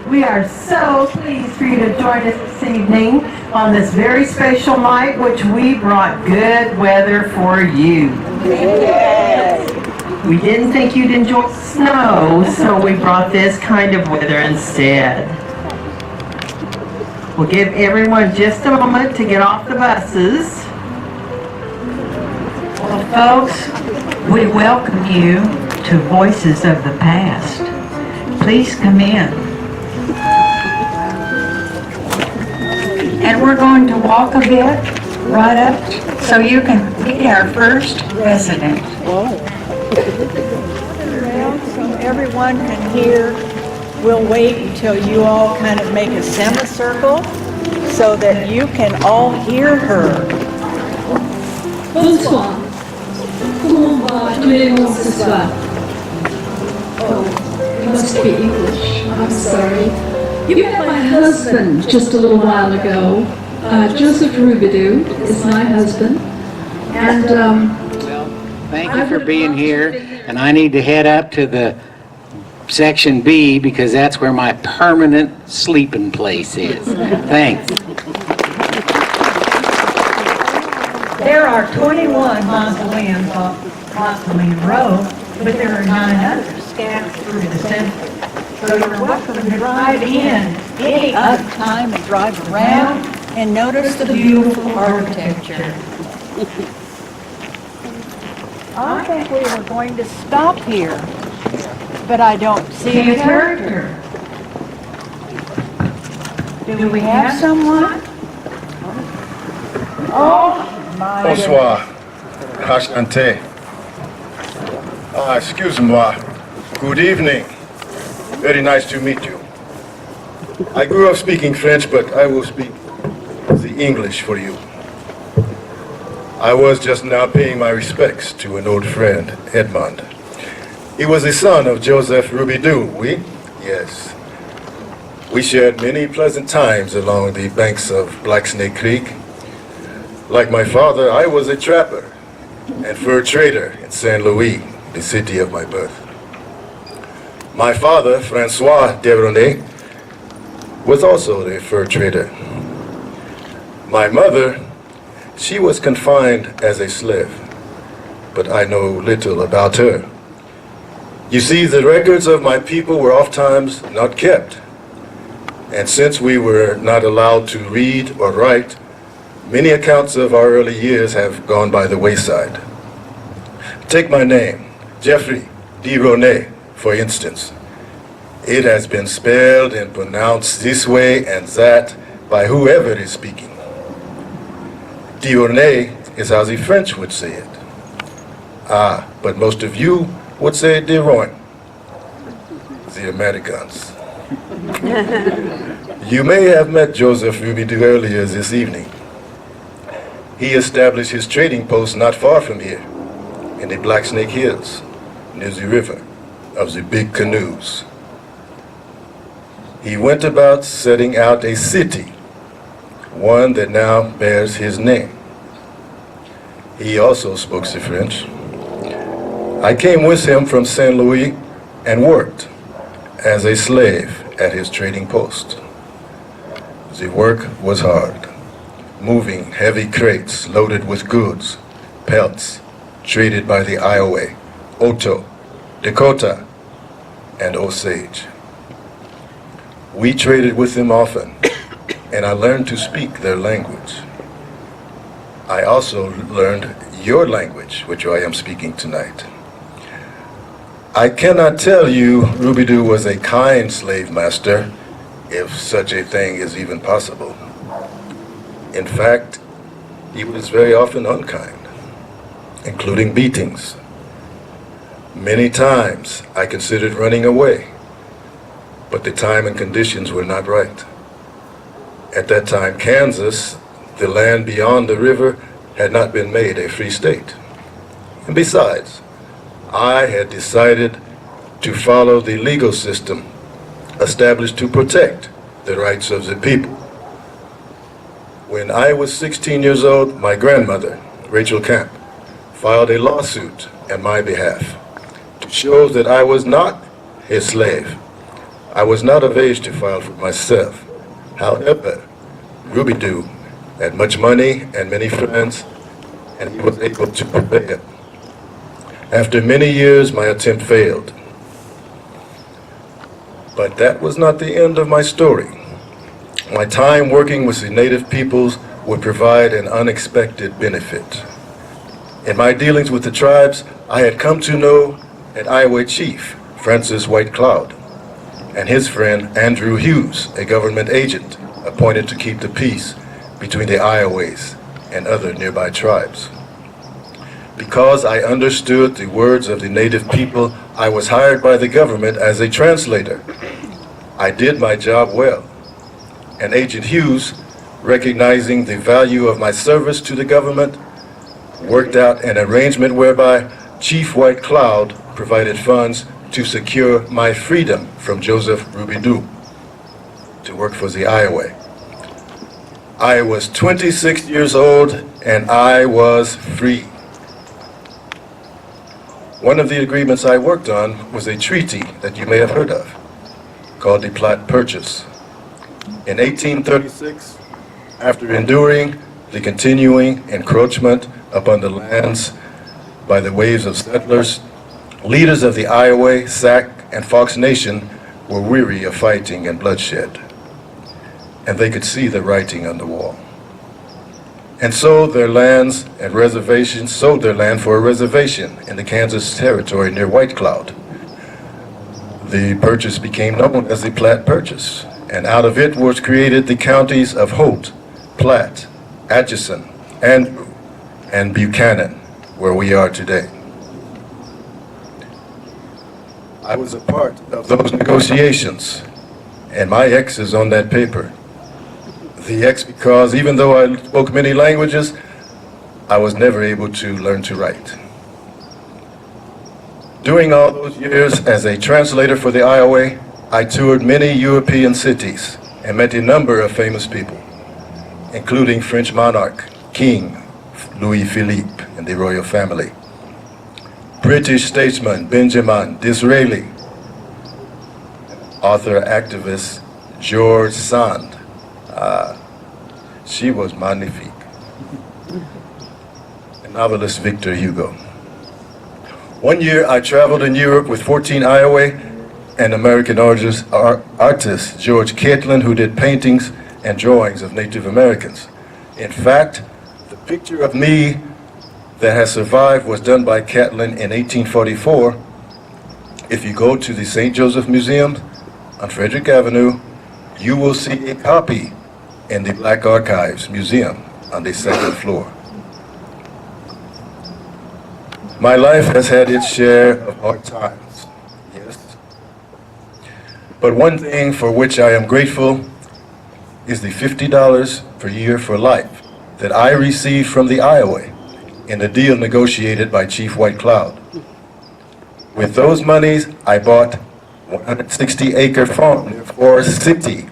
We are so pleased for you to join us this evening on this very special night, which we brought good weather for you. Yes. We didn't think you'd enjoy snow, so we brought this kind of weather instead. We'll give everyone just a moment to get off the buses. Well, folks, we welcome you to Voices of the Past. Please come in. And we're going to walk a bit right up so you can meet our first resident. So everyone can hear. We'll wait until you all kind of make a semicircle so that you can all hear her. Bonsoir. Comment va tout le monde ce soir? Oh, you must speak English. I'm sorry. You met my husband just a little while ago. Joseph Robidoux is my husband. And, thank you for being here. And I need to head up to the Section B because that's where my permanent sleeping place is. Thanks. There are 21 mausoleums off Mausoleum Road, but there are 9 others scattered through the center. So you're welcome to drive in any other time and drive around and notice the beautiful architecture. I think we were going to stop here, but I don't see a character. Do we have someone? Oh, my Bonsoir. Enchanté. Excuse-moi. Good evening. Very nice to meet you. I grew up speaking French, but I will speak the English for you. I was just now paying my respects to an old friend, Edmond. He was the son of Joseph Robidoux, oui? Yes. We shared many pleasant times along the banks of Black Snake Creek. Like my father, I was a trapper and fur trader in Saint Louis, the city of my birth. My father, Francois Deroine, was also a fur trader. My mother, she was confined as a slave, but I know little about her. You see, the records of my people were oftentimes not kept, and since we were not allowed to read or write, many accounts of our early years have gone by the wayside. Take my name, Jeffrey Deroine, for instance. It has been spelled and pronounced this way and that by whoever is speaking. Deroine is how the French would say it. But most of you would say Deroine, the Americans. You may have met Joseph Robidoux earlier this evening. He established his trading post not far from here, in the Black Snake Hills, near the river of the big canoes. He went about setting out a city, one that now bears his name. He also spoke the French. I came with him from Saint Louis and worked as a slave at his trading post. The work was hard, moving heavy crates loaded with goods, pelts, traded by the Iowa, Oto, Dakota, and Osage. We traded with them often, and I learned to speak their language. I also learned your language, which I am speaking tonight. I cannot tell you Robidoux was a kind slave master, if such a thing is even possible. In fact, he was very often unkind, including beatings. Many times I considered running away, but the time and conditions were not right. At that time, Kansas, the land beyond the river, had not been made a free state. And besides, I had decided to follow the legal system established to protect the rights of the people. When I was 16 years old, my grandmother, Rachel Camp, filed a lawsuit on my behalf to show that I was not his slave. I was not of age to file for myself. However, Robidoux had much money and many friends, and he was able to prevail. After many years, my attempt failed. But that was not the end of my story. My time working with the native peoples would provide an unexpected benefit. In my dealings with the tribes, I had come to know an Iowa chief, Francis White Cloud, and his friend Andrew Hughes, a government agent appointed to keep the peace between the Iowas and other nearby tribes. Because I understood the words of the native people, I was hired by the government as a translator. I did my job well, and Agent Hughes, recognizing the value of my service to the government, worked out an arrangement whereby Chief White Cloud provided funds to secure my freedom from Joseph Robidoux to work for the Iowa. I was 26 years old and I was free. One of the agreements I worked on was a treaty that you may have heard of, called the Platte Purchase. In 1836, after enduring the continuing encroachment upon the lands by the waves of settlers, leaders of the Iowa, Sac, and Fox Nation were weary of fighting and bloodshed, and they could see the writing on the wall. And sold their lands and reservations, sold their land for a reservation in the Kansas Territory near White Cloud. The purchase became known as the Platte Purchase, and out of it was created the counties of Holt, Platte, Atchison, Andrew, and Buchanan, where we are today. I was a part of those negotiations, and my X is on that paper. The X because even though I spoke many languages, I was never able to learn to write. During all those years as a translator for the Iowa, I toured many European cities and met a number of famous people, including French monarch, King Louis Philippe and the royal family, British statesman Benjamin Disraeli, author activist George Sand. She was magnifique. And novelist Victor Hugo. One year I traveled in Europe with 14 Iowa and American artist George Catlin, who did paintings and drawings of Native Americans. In fact, the picture of me that has survived was done by Catlin in 1844. If you go to the St. Joseph Museum on Frederick Avenue, you will see a copy in the Black Archives Museum on the second floor. My life has had its share of hard times, yes. But one thing for which I am grateful is the $50 per year for life that I received from the Iowa in the deal negotiated by Chief White Cloud. With those monies, I bought 160-acre farm near Forest City,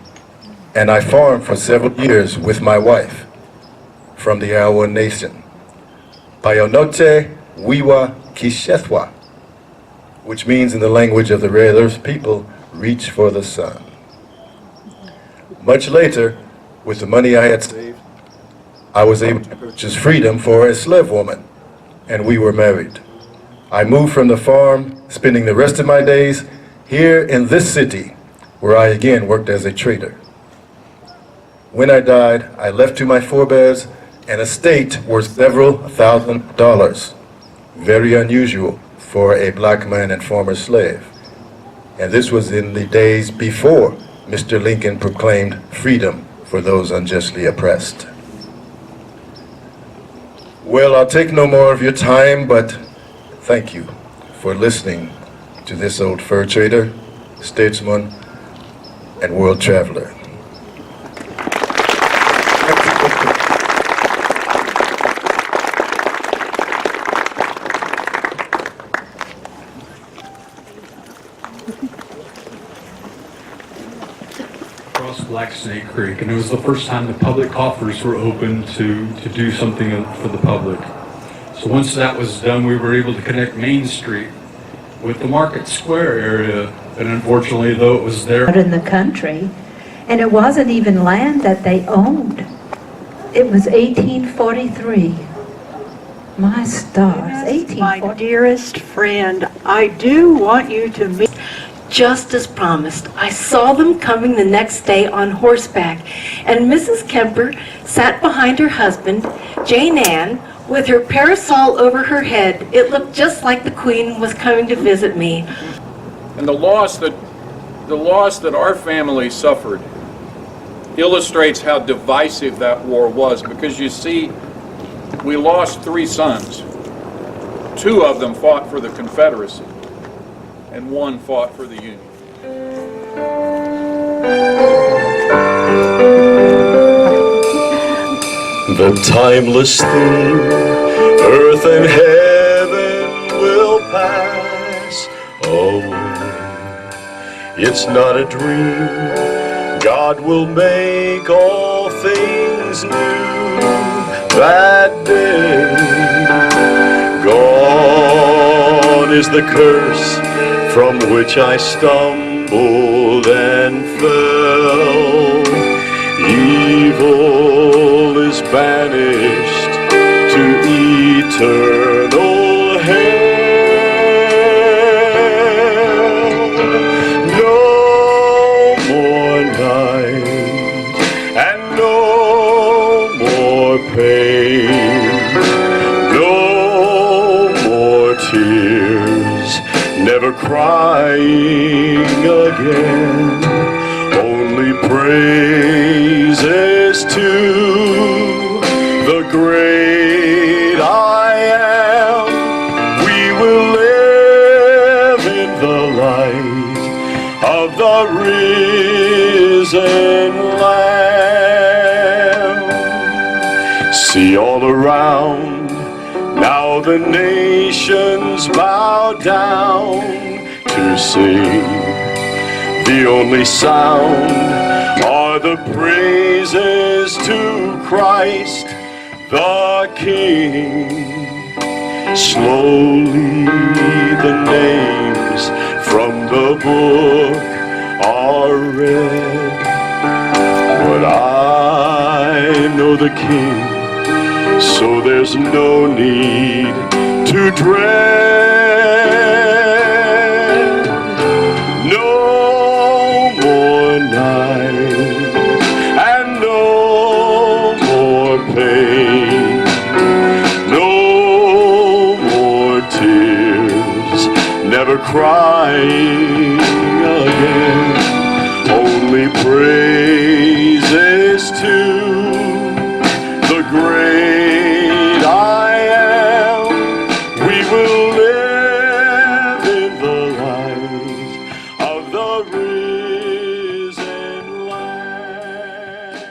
and I farmed for several years with my wife from the Iowa Nation. Payonote Wiwa Kishethwa, which means in the language of the Red Earth people, reach for the sun. Much later, with the money I had saved, I was able to purchase freedom for a slave woman, and we were married. I moved from the farm, spending the rest of my days here in this city, where I again worked as a trader. When I died, I left to my forebears an estate worth several $1,000s, very unusual for a black man and former slave. And this was in the days before Mr. Lincoln proclaimed freedom for those unjustly oppressed. Well, I'll take no more of your time, but thank you for listening to this old fur trader, statesman, and world traveler. Black Snake Creek, and it was the first time the public coffers were open to do something for the public. So once that was done, we were able to connect Main Street with the Market Square area. And unfortunately, though it was there Out in the country, and it wasn't even land that they owned. It was 1843. My stars, My 1843. dearest friend, I do want you to meet. Just as promised, I saw them coming the next day on horseback, and Mrs. Kemper sat behind her husband, Jane Ann, with her parasol over her head. It looked just like the Queen was coming to visit me. And the loss that our family suffered illustrates how divisive that war was, because you see, we lost 3 sons. 2 of them fought for the Confederacy, and 1 fought for the Union. The timeless theme, earth and heaven will pass away. It's not a dream, God will make all things new that day. Gone is the curse from which I stumbled and fell. Evil is banished to eternal hell. No more night and no more pain. No more tears, never crying again. Only praises to the great I am. We will live in the light of the risen Lamb. See all around, now the nations bow down to sing. The only sound are the praises to Christ the King. Slowly the names from the book are read, but I know the King, so there's no need to dread. No more night and no more pain. No more tears, never crying again. Only praises to the great I am. We will live in the light of the risen Lamb.